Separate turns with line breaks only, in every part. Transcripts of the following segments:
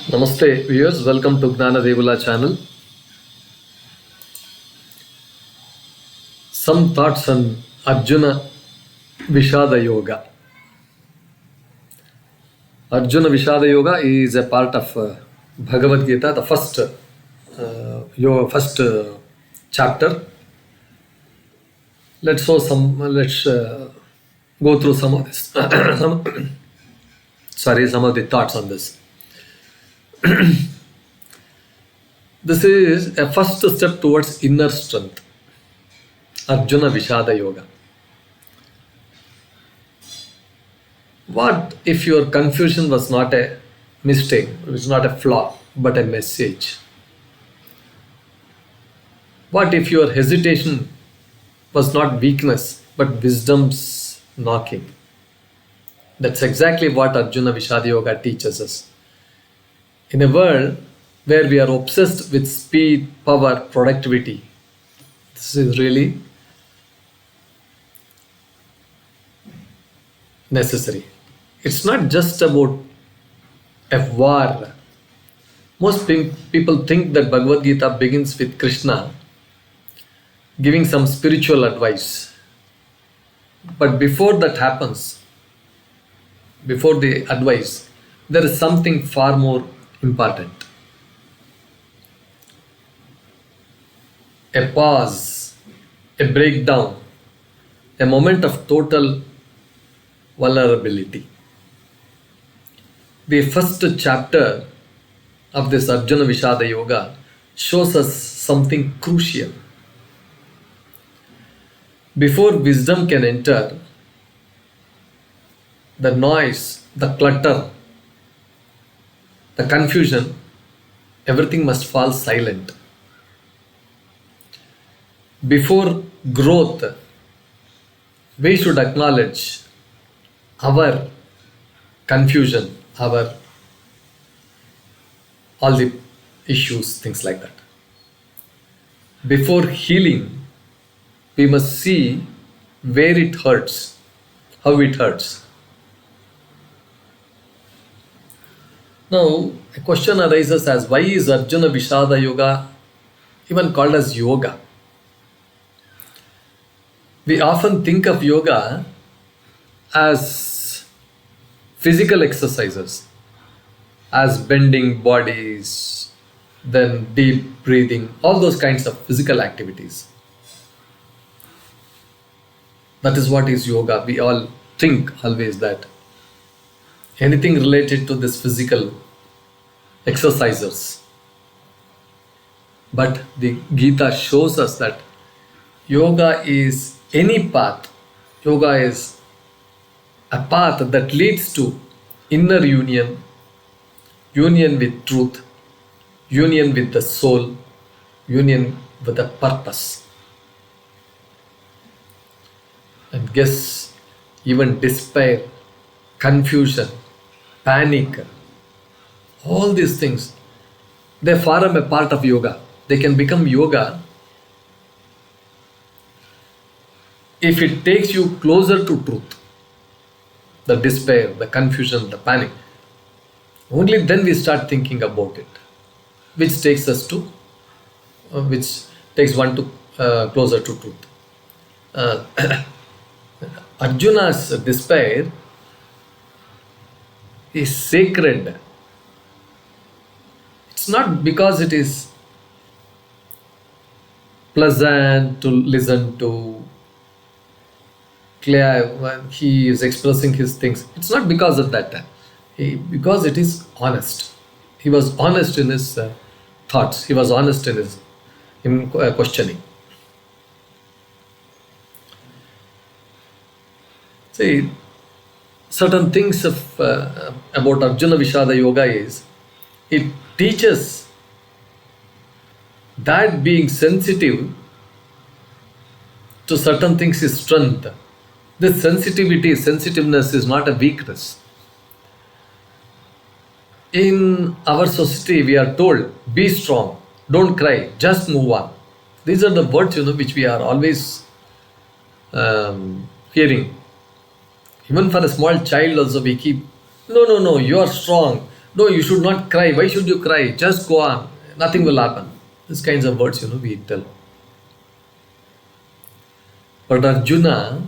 Namaste viewers, welcome to Gnana Devula channel. Some thoughts on Arjuna Vishada Yoga. Arjuna Vishada Yoga is a part of Bhagavad Gita, the first chapter. Let's go through some of this. some of the thoughts on this. This is a first step towards inner strength. Arjuna Vishada Yoga. What if your confusion was not a mistake, it was not a flaw, but a message? What if your hesitation was not weakness, but wisdom's knocking? That's exactly what Arjuna Vishada Yoga teaches us. In a world where we are obsessed with speed, power, productivity, this is really necessary. It's not just about a war. Most people think that Bhagavad Gita begins with Krishna giving some spiritual advice. But before that happens, before the advice, there is something far more important. A pause, a breakdown, a moment of total vulnerability. The first chapter of this Arjuna Vishada Yoga shows us something crucial. Before wisdom can enter, the noise, the clutter, the confusion, everything must fall silent. Before growth, we should acknowledge our confusion, all the issues, things like that. Before healing, we must see where it hurts, how it hurts. Now, a question arises as why is Arjuna Vishada Yoga even called as yoga? We often think of yoga as physical exercises, as bending bodies, then deep breathing, all those kinds of physical activities. That is what is yoga. We all think always that anything related to this physical exercises. But the Gita shows us that yoga is any path. Yoga is a path that leads to inner union, union with truth, union with the soul, union with the purpose. And guess, even despair, confusion, panic, all these things, they form a part of yoga. They can become yoga if it takes you closer to truth. The despair, the confusion, the panic. Only then we start thinking about it, which takes us to, which takes one to closer to truth. Arjuna's despair is sacred. It's not because it is pleasant to listen to, clear when he is expressing his things. It's not because of that. Because it is honest. He was honest in his thoughts. He was honest in his questioning. See, certain things about Arjuna Vishada Yoga is, it teaches that being sensitive to certain things is strength. This sensitiveness is not a weakness. In our society, we are told, be strong, don't cry, just move on. These are the words, which we are always hearing. Even for a small child also we keep, no, you are strong. No, you should not cry. Why should you cry? Just go on. Nothing will happen. These kinds of words, we tell. But Arjuna,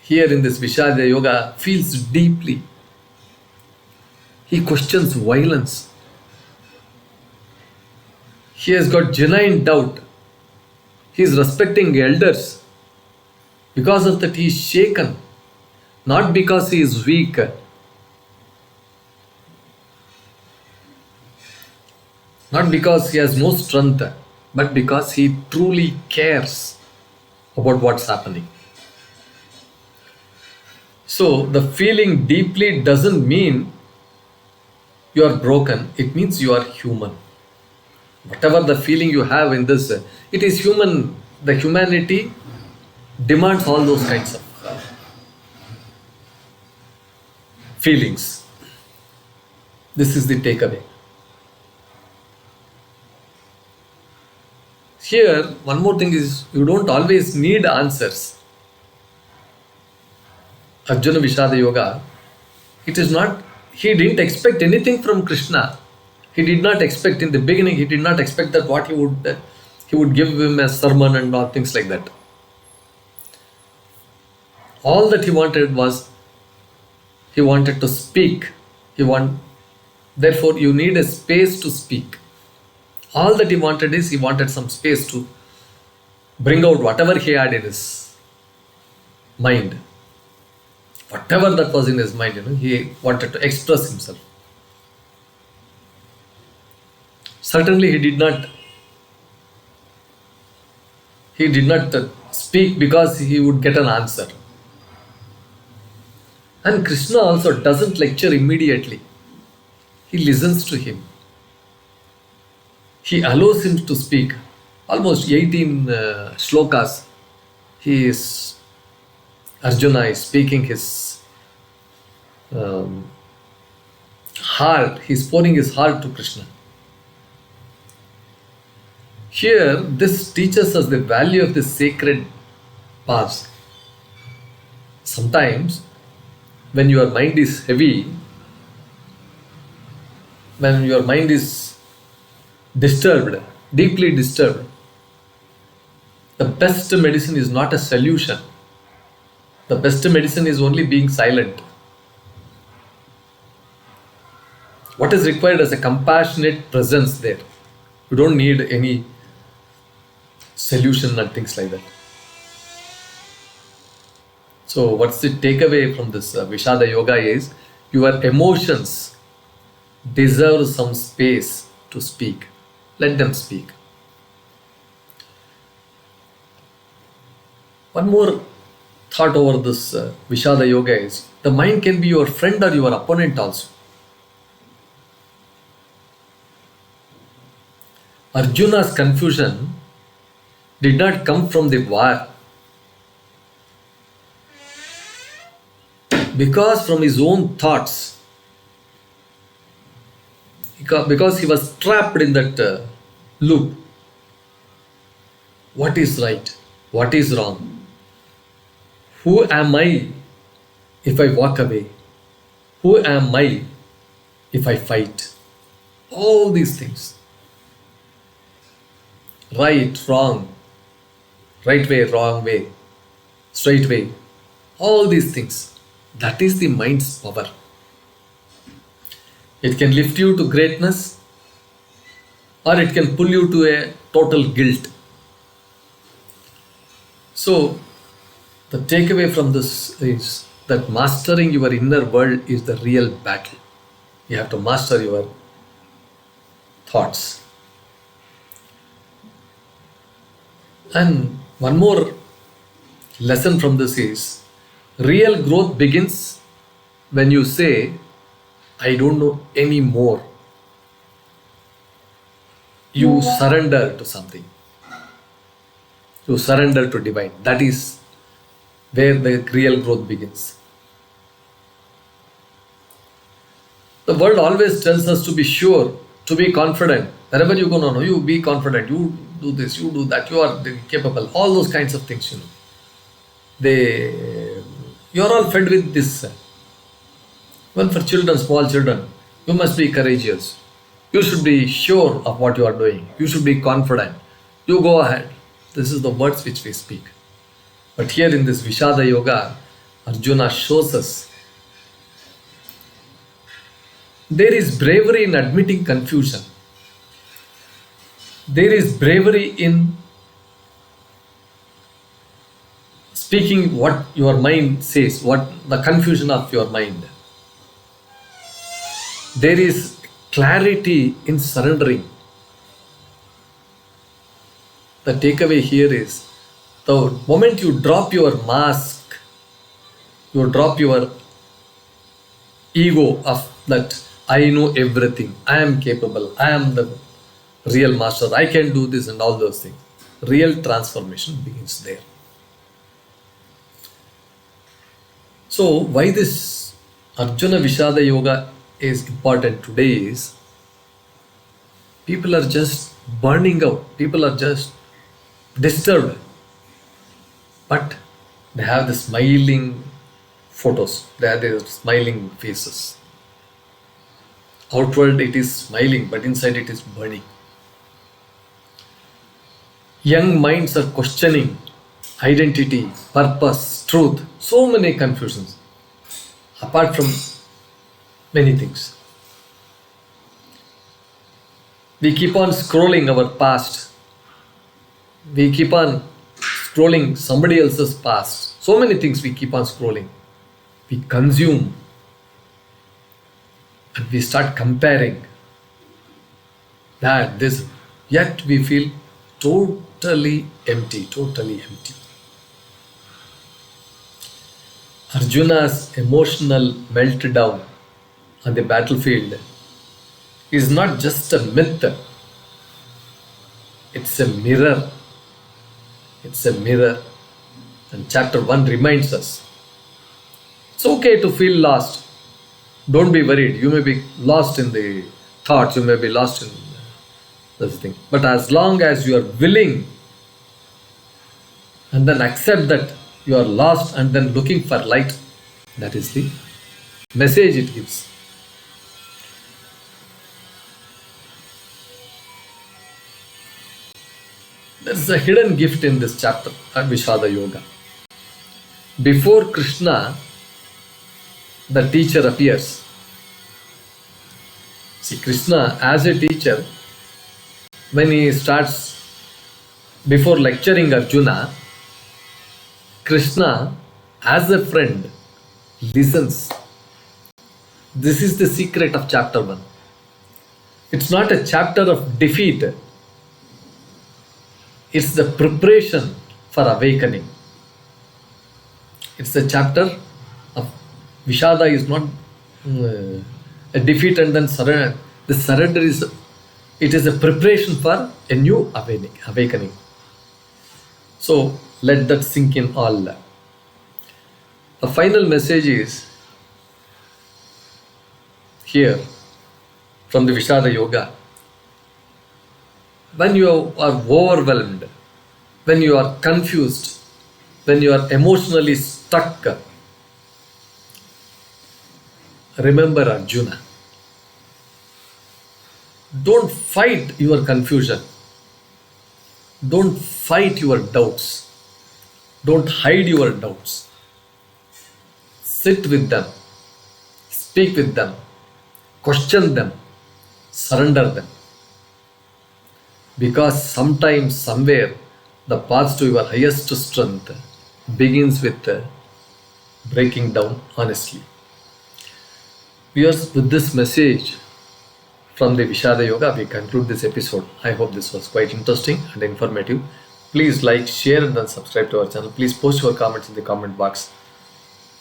here in this Vishada Yoga, feels deeply. He questions violence. He has got genuine doubt. He is respecting elders. Because of that, he is shaken. Not because he is weak. Not because he has no strength, but because he truly cares about what's happening. So, the feeling deeply doesn't mean you are broken, it means you are human. Whatever the feeling you have in this, it is human. The humanity demands all those kinds of feelings. This is the takeaway. Here, one more thing is, you don't always need answers. Arjuna Vishada Yoga, it is not, he didn't expect anything from Krishna. He did not expect, in the beginning, he did not expect that what he would give him a sermon and all things like that. All that he wanted was, he wanted to speak. Therefore, you need a space to speak. All that he wanted is, he wanted some space to bring out whatever he had in his mind. Whatever that was in his mind, he wanted to express himself. Certainly he did not speak because he would get an answer. And Krishna also doesn't lecture immediately. He listens to him. He allows him to speak. Almost 18 shlokas. Arjuna is speaking his heart. He's pouring his heart to Krishna. Here, this teaches us the value of the sacred paths. Sometimes, when your mind is heavy, when your mind is disturbed, deeply disturbed, the best medicine is not a solution. The best medicine is only being silent. What is required is a compassionate presence there. You don't need any solution and things like that. So what's the takeaway from this Vishada Yoga is, your emotions deserve some space to speak. Let them speak. One more thought over this Vishada Yoga is, the mind can be your friend or your opponent also. Arjuna's confusion did not come from the war, because from his own thoughts, because he was trapped in that loop. What is right? What is wrong? Who am I if I walk away? Who am I if I fight? All these things. Right, wrong, right way, wrong way, straight way. All these things. That is the mind's power. It can lift you to greatness, or it can pull you to a total guilt. So, the takeaway from this is that mastering your inner world is the real battle. You have to master your thoughts. And one more lesson from this is, real growth begins when you say, I don't know any more. You surrender to something. You surrender to divine. That is where the real growth begins. The world always tells us to be sure, to be confident. Wherever you go, no, you be confident. You do this, you do that. You are capable. All those kinds of things, you are all fed with this. Well, for children, small children, You must be courageous. You should be sure of what you are doing. You should be confident. You go ahead. This is the words which we speak. But here in this Vishada Yoga, Arjuna shows us there is bravery in admitting confusion. There is bravery in speaking what your mind says, what the confusion of your mind. There is clarity in surrendering. The takeaway here is the moment you drop your mask, you drop your ego of that I know everything, I am capable, I am the real master, I can do this and all those things. Real transformation begins there. So why this Arjuna Vishada Yoga is important today is people are just burning out, people are just disturbed, but they have the smiling photos, they have their smiling faces. Outward it is smiling, but inside it is burning. Young minds are questioning identity, purpose, truth, so many confusions, apart from many things. We keep on scrolling our past. We keep on scrolling somebody else's past. So many things we keep on scrolling. We consume and we start comparing that, this, yet we feel totally empty, totally empty. Arjuna's emotional meltdown on the battlefield is not just a myth, it's a mirror. It's a mirror. And chapter 1 reminds us it's okay to feel lost. Don't be worried. You may be lost in the thoughts, you may be lost in this thing. But as long as you are willing and then accept that you are lost and then looking for light, that is the message it gives. There is a hidden gift in this chapter at Vishada Yoga. Before Krishna, the teacher appears. See, Krishna as a teacher, when he starts, before lecturing Arjuna, Krishna as a friend listens. This is the secret of chapter 1. It's not a chapter of defeat. It's the preparation for awakening. It's the chapter of Vishada is not a defeat and then surrender. The surrender is, it is a preparation for a new awakening. So let that sink in all. The final message is here from the Vishada Yoga. When you are overwhelmed, when you are confused, when you are emotionally stuck, remember Arjuna. Don't fight your confusion. Don't fight your doubts. Don't hide your doubts. Sit with them. Speak with them. Question them. Surrender them. Because sometimes, somewhere, the path to your highest strength begins with breaking down honestly. Viewers, with this message from the Vishada Yoga, we conclude this episode. I hope this was quite interesting and informative. Please like, share and then subscribe to our channel. Please post your comments in the comment box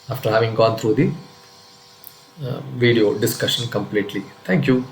after having gone through the video discussion completely. Thank you.